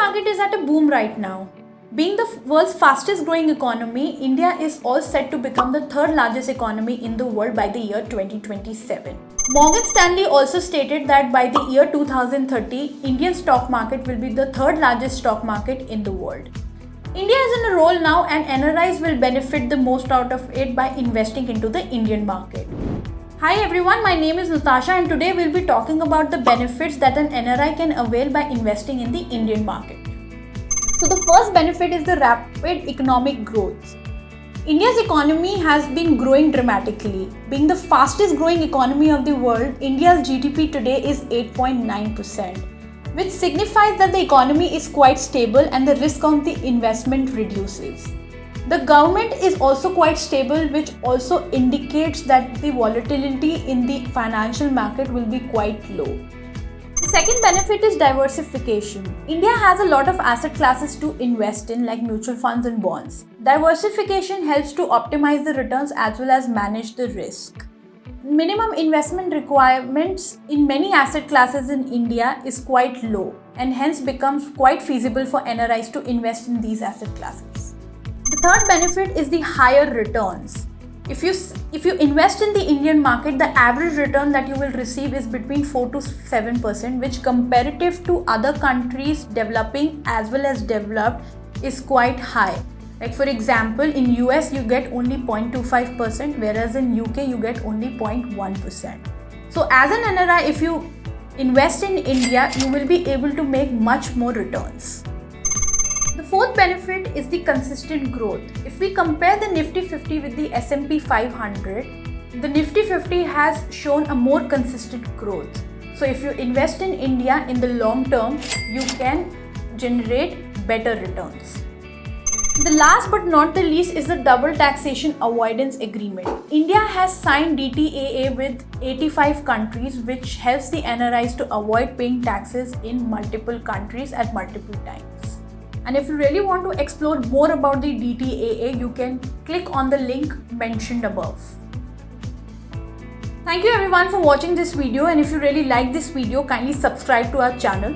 market is at a boom right now. Being the world's fastest growing economy, India is all set to become the third largest economy in the world by the year 2027. Morgan Stanley also stated that by the year 2030, Indian stock market will be the third largest stock market in the world. India is in a role now and NRIs will benefit the most out of it by investing into the Indian market. Hi everyone, my name is Natasha and today we'll be talking about the benefits that an NRI can avail by investing in the Indian market. So the first benefit is the rapid economic growth. India's economy has been growing dramatically. Being the fastest growing economy of the world, India's GDP today is 8.9%, which signifies that the economy is quite stable and the risk of the investment reduces. The government is also quite stable, which also indicates that the volatility in the financial market will be quite low. The second benefit is diversification. India has a lot of asset classes to invest in, like mutual funds and bonds. Diversification helps to optimize the returns as well as manage the risk. Minimum investment requirements in many asset classes in India is quite low and hence becomes quite feasible for NRIs to invest in these asset classes. The third benefit is the higher returns. If you invest in the Indian market, the average return that you will receive is between 4 to 7%, which comparative to other countries developing as well as developed is quite high. Like for example, in US you get only 0.25%, whereas in UK you get only 0.1%. So as an NRI, if you invest in India, you will be able to make much more returns. The fourth benefit is the consistent growth. If we compare the Nifty 50 with the S&P 500, the Nifty 50 has shown a more consistent growth. So if you invest in India in the long term, you can generate better returns. The last but not the least is the double taxation avoidance agreement. India has signed DTAA with 85 countries, which helps the NRIs to avoid paying taxes in multiple countries at multiple times. And if you really want to explore more about the DTAA, you can click on the link mentioned above. Thank you everyone for watching this video, and if you really like this video, kindly subscribe to our channel.